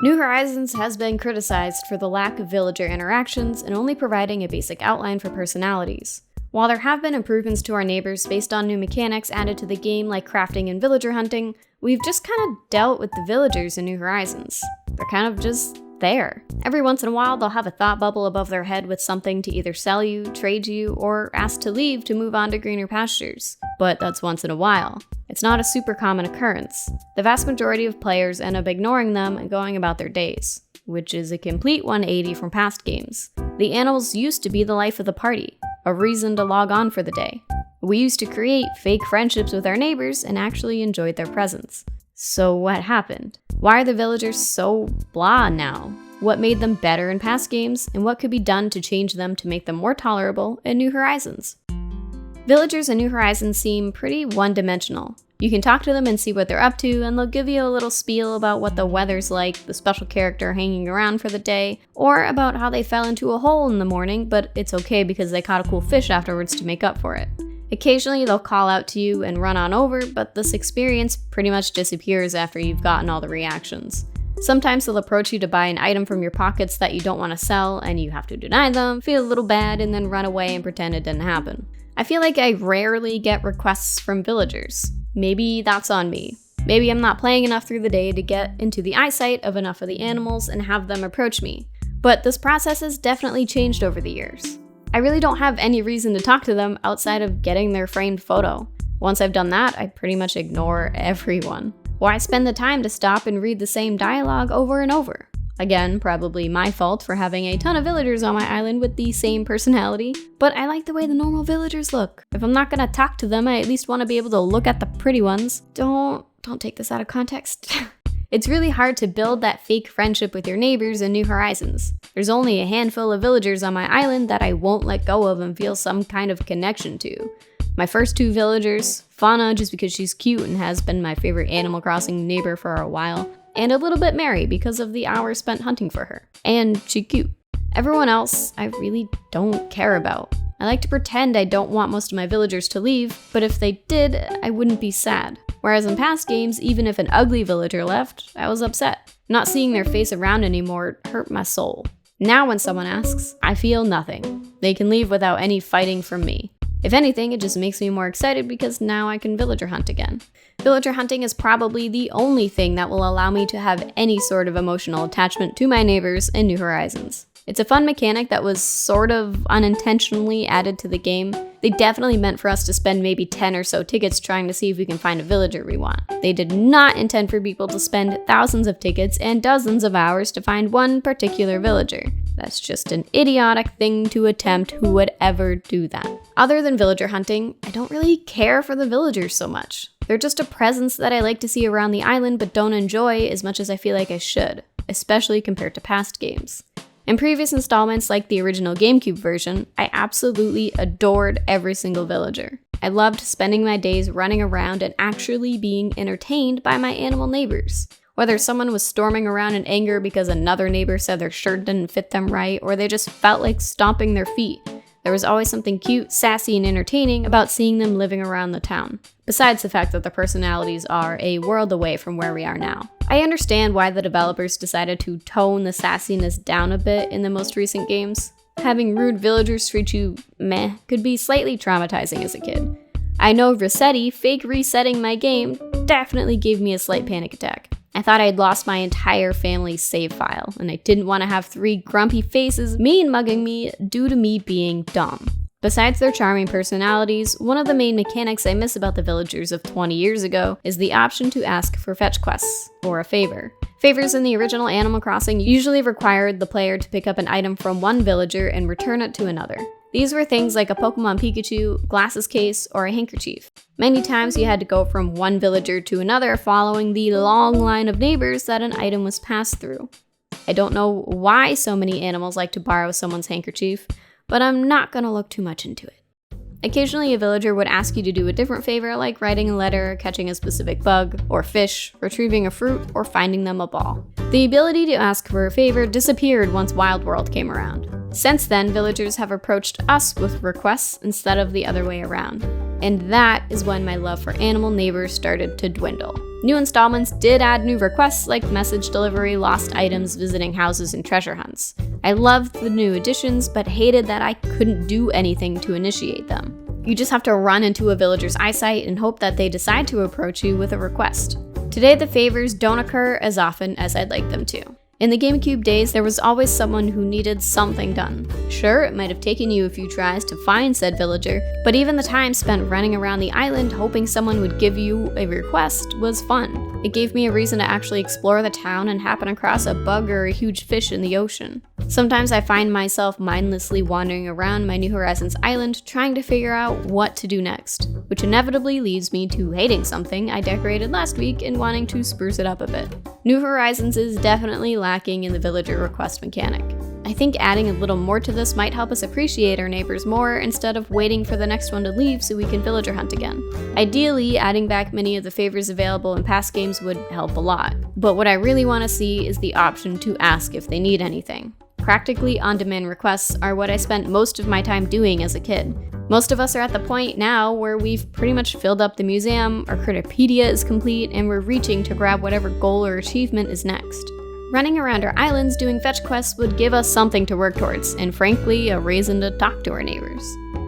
New Horizons has been criticized for the lack of villager interactions and only providing a basic outline for personalities. While there have been improvements to our neighbors based on new mechanics added to the game like crafting and villager hunting, we've just kind of dealt with the villagers in New Horizons. They're kind of just there. Every once in a while, they'll have a thought bubble above their head with something to either sell you, trade you, or ask to leave to move on to greener pastures. But that's once in a while. It's not a super common occurrence. The vast majority of players end up ignoring them and going about their days, which is a complete 180 from past games. The animals used to be the life of the party, a reason to log on for the day. We used to create fake friendships with our neighbors and actually enjoyed their presence. So what happened? Why are the villagers so blah now? What made them better in past games, and what could be done to change them to make them more tolerable in New Horizons? Villagers in New Horizons seem pretty one-dimensional. You can talk to them and see what they're up to, and they'll give you a little spiel about what the weather's like, the special character hanging around for the day, or about how they fell into a hole in the morning, but it's okay because they caught a cool fish afterwards to make up for it. Occasionally they'll call out to you and run on over, but this experience pretty much disappears after you've gotten all the reactions. Sometimes they'll approach you to buy an item from your pockets that you don't want to sell, and you have to deny them, feel a little bad, and then run away and pretend it didn't happen. I feel like I rarely get requests from villagers. Maybe that's on me. Maybe I'm not playing enough through the day to get into the eyesight of enough of the animals and have them approach me. But this process has definitely changed over the years. I really don't have any reason to talk to them outside of getting their framed photo. Once I've done that, I pretty much ignore everyone. Why spend the time to stop and read the same dialogue over and over? Again, probably my fault for having a ton of villagers on my island with the same personality, but I like the way the normal villagers look. If I'm not gonna talk to them, I at least want to be able to look at the pretty ones. Don't take this out of context. It's really hard to build that fake friendship with your neighbors in New Horizons. There's only a handful of villagers on my island that I won't let go of and feel some kind of connection to. My first two villagers, Fauna just because she's cute and has been my favorite Animal Crossing neighbor for a while, and a little bit Mary because of the hours spent hunting for her. And she's cute. Everyone else, I really don't care about. I like to pretend I don't want most of my villagers to leave, but if they did, I wouldn't be sad. Whereas in past games, even if an ugly villager left, I was upset. Not seeing their face around anymore hurt my soul. Now when someone asks, I feel nothing. They can leave without any fighting from me. If anything, it just makes me more excited because now I can villager hunt again. Villager hunting is probably the only thing that will allow me to have any sort of emotional attachment to my neighbors in New Horizons. It's a fun mechanic that was sort of unintentionally added to the game. They definitely meant for us to spend maybe 10 or so tickets trying to see if we can find a villager we want. They did not intend for people to spend thousands of tickets and dozens of hours to find one particular villager. That's just an idiotic thing to attempt. Who would ever do that? Other than villager hunting, I don't really care for the villagers so much. They're just a presence that I like to see around the island but don't enjoy as much as I feel like I should, especially compared to past games. In previous installments, like the original GameCube version, I absolutely adored every single villager. I loved spending my days running around and actually being entertained by my animal neighbors. Whether someone was storming around in anger because another neighbor said their shirt didn't fit them right, or they just felt like stomping their feet, there was always something cute, sassy, and entertaining about seeing them living around the town. Besides the fact that their personalities are a world away from where we are now. I understand why the developers decided to tone the sassiness down a bit in the most recent games. Having rude villagers treat you meh could be slightly traumatizing as a kid. I know Rossetti fake resetting my game definitely gave me a slight panic attack. I thought I'd lost my entire family's save file, and I didn't want to have 3 grumpy faces mean mugging me due to me being dumb. Besides their charming personalities, one of the main mechanics I miss about the villagers of 20 years ago is the option to ask for fetch quests, or a favor. Favors in the original Animal Crossing usually required the player to pick up an item from one villager and return it to another. These were things like a Pokemon Pikachu, glasses case, or a handkerchief. Many times you had to go from one villager to another following the long line of neighbors that an item was passed through. I don't know why so many animals like to borrow someone's handkerchief, but I'm not gonna look too much into it. Occasionally a villager would ask you to do a different favor like writing a letter, catching a specific bug, or fish, retrieving a fruit, or finding them a ball. The ability to ask for a favor disappeared once Wild World came around. Since then, villagers have approached us with requests instead of the other way around. And that is when my love for animal neighbors started to dwindle. New installments did add new requests like message delivery, lost items, visiting houses, and treasure hunts. I loved the new additions, but hated that I couldn't do anything to initiate them. You just have to run into a villager's eyesight and hope that they decide to approach you with a request. Today, the favors don't occur as often as I'd like them to. In the GameCube days, there was always someone who needed something done. Sure, it might have taken you a few tries to find said villager, but even the time spent running around the island hoping someone would give you a request was fun. It gave me a reason to actually explore the town and happen across a bug or a huge fish in the ocean. Sometimes I find myself mindlessly wandering around my New Horizons island trying to figure out what to do next, which inevitably leads me to hating something I decorated last week and wanting to spruce it up a bit. New Horizons is definitely lacking in the villager request mechanic. I think adding a little more to this might help us appreciate our neighbors more instead of waiting for the next one to leave so we can villager hunt again. Ideally, adding back many of the favors available in past games would help a lot, but what I really want to see is the option to ask if they need anything. Practically on-demand requests are what I spent most of my time doing as a kid. Most of us are at the point now where we've pretty much filled up the museum, our Critterpedia is complete, and we're reaching to grab whatever goal or achievement is next. Running around our islands doing fetch quests would give us something to work towards, and frankly, a reason to talk to our neighbors.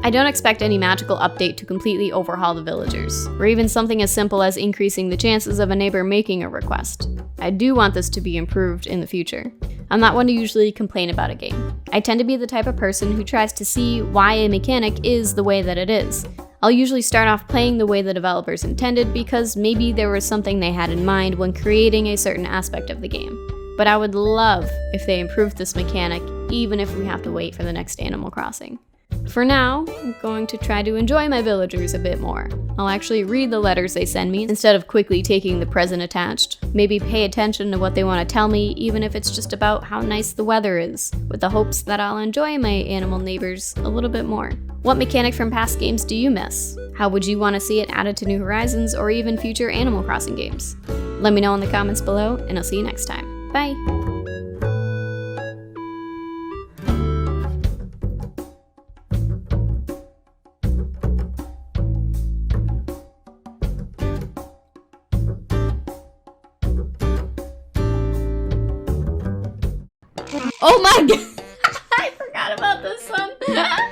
I don't expect any magical update to completely overhaul the villagers, or even something as simple as increasing the chances of a neighbor making a request. I do want this to be improved in the future. I'm not one to usually complain about a game. I tend to be the type of person who tries to see why a mechanic is the way that it is. I'll usually start off playing the way the developers intended because maybe there was something they had in mind when creating a certain aspect of the game. But I would love if they improved this mechanic, even if we have to wait for the next Animal Crossing. For now, I'm going to try to enjoy my villagers a bit more. I'll actually read the letters they send me instead of quickly taking the present attached. Maybe pay attention to what they want to tell me, even if it's just about how nice the weather is, with the hopes that I'll enjoy my animal neighbors a little bit more. What mechanic from past games do you miss? How would you want to see it added to New Horizons or even future Animal Crossing games? Let me know in the comments below, and I'll see you next time. Bye! Oh my god! I forgot about this one!